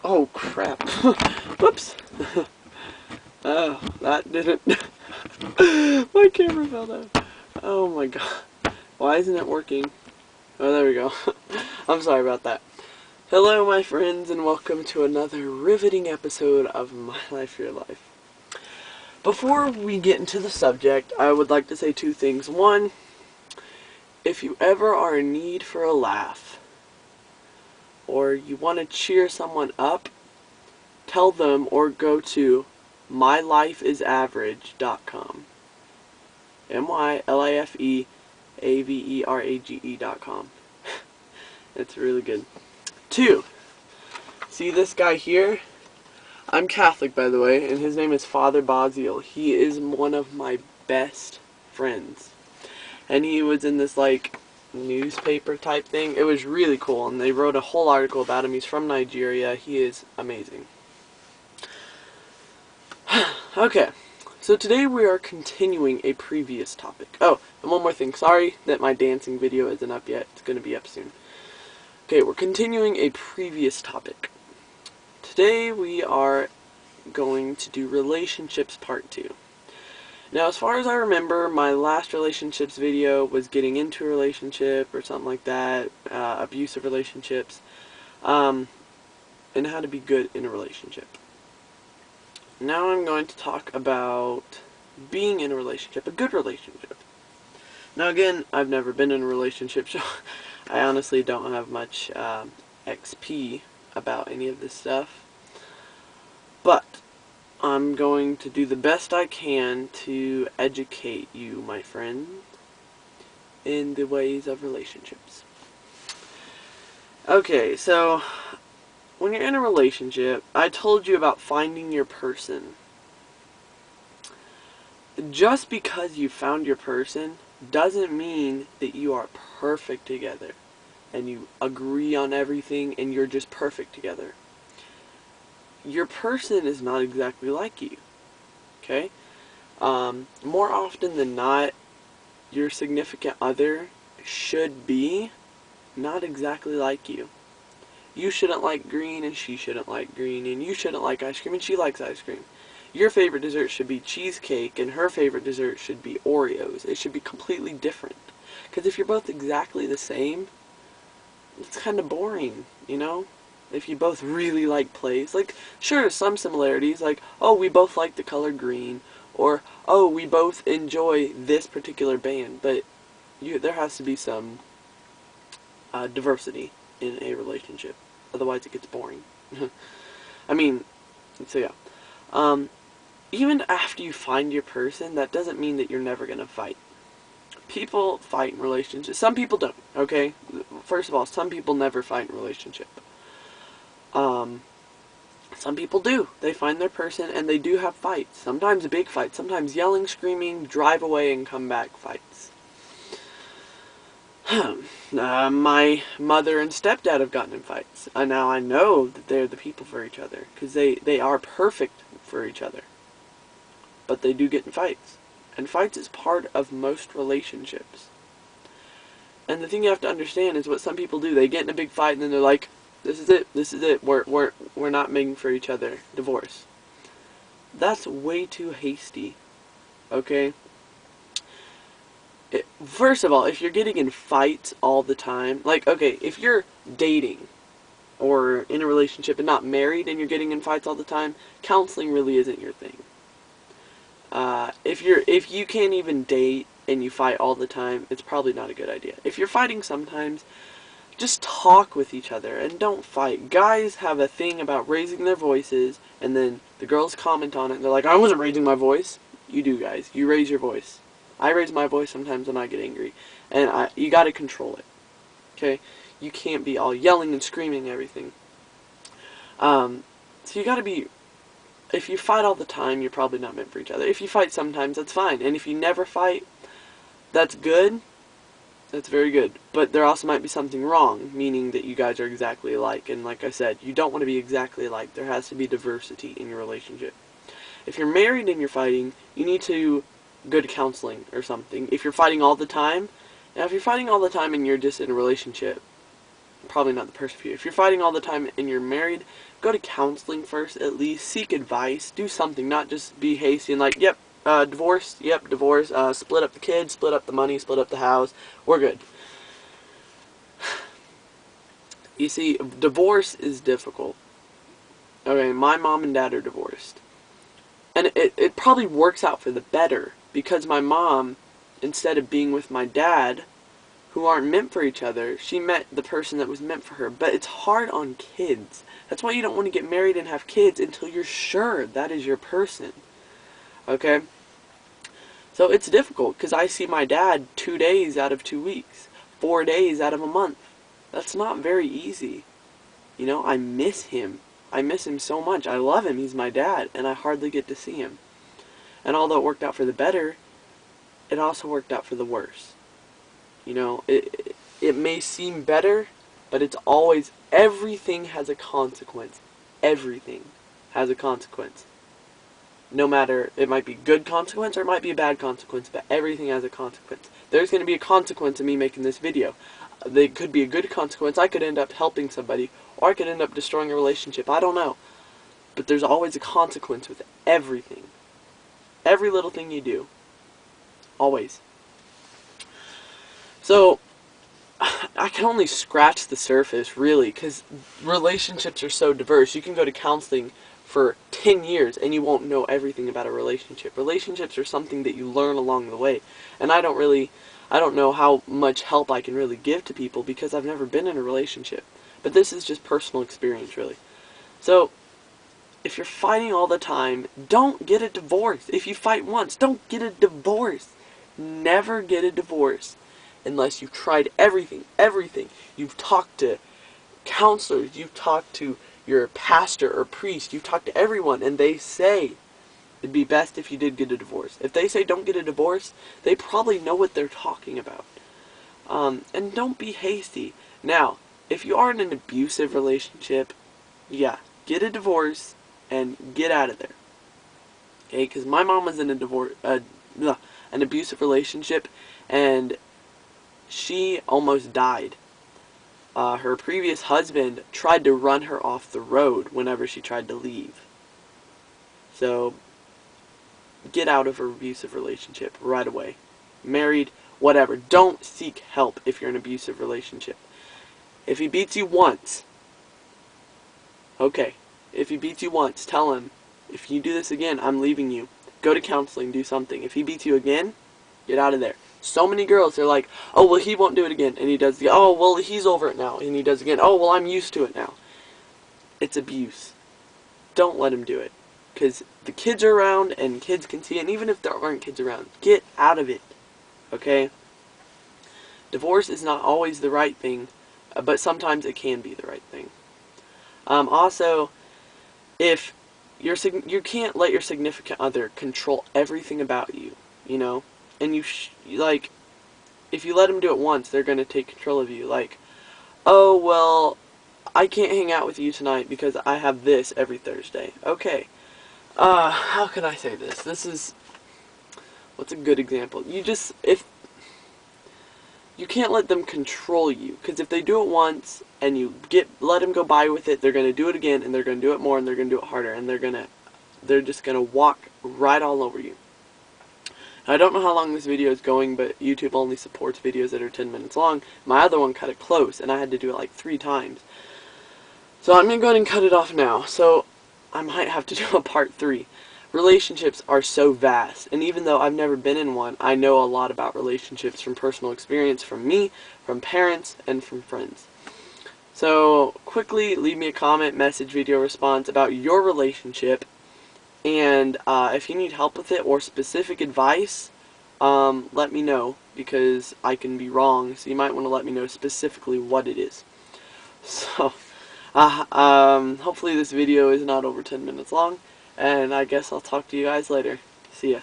Oh crap. Whoops. Oh, that didn't. My camera fell down. Oh my god. Why isn't it working? Oh, there we go. I'm sorry about that. Hello, my friends, and welcome to another riveting episode of My Life, Your Life. Before we get into the subject, I would like to say two things. One, if you ever are in need for a laugh, or you want to cheer someone up, tell them or go to mylifeisaverage.com. mylifeaverage.com. It's really good. Two, see this guy here? I'm Catholic, by the way, and his name is Father Basil. He is one of my best friends. And he was in this, like, newspaper type thing. It was really cool, and they wrote a whole article about him. He's from Nigeria. He is amazing. Okay, so today we are continuing a previous topic. Oh, and one more thing. Sorry that my dancing video isn't up yet. It's going to be up soon. Okay, we're continuing a previous topic. Today we are going to do relationships part 2. Now, as far as I remember, my last relationships video was getting into a relationship or something like that, abusive relationships, and how to be good in a relationship. Now I'm going to talk about being in a relationship, a good relationship. Now again, I've never been in a relationship, so I honestly don't have much XP about any of this stuff. But I'm going to do the best I can to educate you, my friend, in the ways of relationships. Okay, so when you're in a relationship, I told you about finding your person. Just because you found your person doesn't mean that you are perfect together and you agree on everything and you're just perfect together. Your person is not exactly like you, okay? More often than not, your significant other should be not exactly like you. You shouldn't like green and she shouldn't like green, and you shouldn't like ice cream and she likes ice cream. Your favorite dessert should be cheesecake and her favorite dessert should be Oreos. It should be completely different. Because if you're both exactly the same, it's kind of boring, you know? If you both really like plays, like, sure, some similarities, like, oh, we both like the color green, or, oh, we both enjoy this particular band, but there has to be some diversity in a relationship, otherwise it gets boring. I mean, so yeah, even after you find your person, that doesn't mean that you're never going to fight. People fight in relationships. Some people don't, okay? First of all, some people never fight in a relationship. Some people do. They find their person and they do have fights. Sometimes big fights. Sometimes yelling, screaming, drive away and come back fights. My mother and stepdad have gotten in fights. Now I know that they're the people for each other. Because they are perfect for each other. But they do get in fights. And fights is part of most relationships. And the thing you have to understand is what some people do. They get in a big fight and then they're like, this is it, we're not making for each other, divorce. That's way too hasty, okay? First of all, if you're getting in fights all the time, like, okay, if you're dating or in a relationship and not married and you're getting in fights all the time, counseling really isn't your thing. If you can't even date and you fight all the time, it's probably not a good idea. If you're fighting sometimes, just talk with each other and don't fight. Guys have a thing about raising their voices, and then the girls comment on it and they're like, I wasn't raising my voice. You do, guys. You raise your voice. I raise my voice sometimes when I get angry, and you gotta control it. Okay? You can't be all yelling and screaming and everything. So you gotta be, if you fight all the time, you're probably not meant for each other. If you fight sometimes, that's fine. And if you never fight, that's good. That's very good. But there also might be something wrong, meaning that you guys are exactly alike. And like I said, you don't want to be exactly alike. There has to be diversity in your relationship. If you're married and you're fighting, you need to go to counseling or something. If you're fighting all the time, now if you're fighting all the time and you're just in a relationship, probably not the person for you. If you're fighting all the time and you're married, go to counseling first at least. Seek advice. Do something. Not just be hasty and like, yep, divorce. Yep, divorce. Split up the kids. Split up the money. Split up the house. We're good. You see, divorce is difficult. Okay, my mom and dad are divorced. And it probably works out for the better. Because my mom, instead of being with my dad, who aren't meant for each other, she met the person that was meant for her. But it's hard on kids. That's why you don't want to get married and have kids until you're sure that is your person. Okay? So it's difficult, because I see my dad 2 days out of 2 weeks. 4 days out of a month. That's not very easy. You know, I miss him. I miss him so much. I love him. He's my dad. And I hardly get to see him. And although it worked out for the better, it also worked out for the worse. You know, it may seem better, but it's always, everything has a consequence. Everything has a consequence. No matter, it might be good consequence or it might be a bad consequence, but everything has a consequence. There's going to be a consequence of me making this video. There could be a good consequence. I could end up helping somebody, or I could end up destroying a relationship. I don't know. But there's always a consequence with everything. Every little thing you do. Always. So, I can only scratch the surface, really, because relationships are so diverse. You can go to counseling for 10 years and you won't know everything about a relationship. Relationships are something that you learn along the way. And I don't know how much help I can really give to people because I've never been in a relationship. But this is just personal experience, really. So, if you're fighting all the time, don't get a divorce. If you fight once, don't get a divorce. Never get a divorce unless you've tried everything. You've talked to counselors, you've talked to your pastor or priest, you've talked to everyone, and they say it'd be best if you did get a divorce. If they say don't get a divorce, they probably know what they're talking about. And don't be hasty. Now, if you are in an abusive relationship, yeah, get a divorce and get out of there. Okay, because my mom was in an abusive relationship, and she almost died. Her previous husband tried to run her off the road whenever she tried to leave. So, get out of an abusive relationship right away. Married, whatever. Don't seek help if you're in an abusive relationship. If he beats you once, okay. If he beats you once, tell him, if you do this again, I'm leaving you. Go to counseling, do something. If he beats you again, get out of there. So many girls are like, oh, well, he won't do it again. And he does the, oh, well, he's over it now. And he does it again. Oh, well, I'm used to it now. It's abuse. Don't let him do it. Because the kids are around and kids can see it. And even if there aren't kids around, get out of it. Okay? Divorce is not always the right thing, but sometimes it can be the right thing. Also, if you can't let your significant other control everything about you, you know? And like, if you let them do it once, they're going to take control of you. Like, oh, well, I can't hang out with you tonight because I have this every Thursday. Okay. How can I say this? What's a good example? You can't let them control you. Because if they do it once, and you let them go by with it, they're going to do it again, and they're going to do it more, and they're going to do it harder, and they're just going to walk right all over you. I don't know how long this video is going, but YouTube only supports videos that are 10 minutes long. My other one cut it close, and I had to do it like 3 times. So I'm going to go ahead and cut it off now. So I might have to do a part 3. Relationships are so vast, and even though I've never been in one, I know a lot about relationships from personal experience, from me, from parents, and from friends. So quickly leave me a comment, message, video response about your relationship. And if you need help with it or specific advice, let me know, because I can be wrong, so you might want to let me know specifically what it is. So, hopefully this video is not over 10 minutes long, and I guess I'll talk to you guys later. See ya.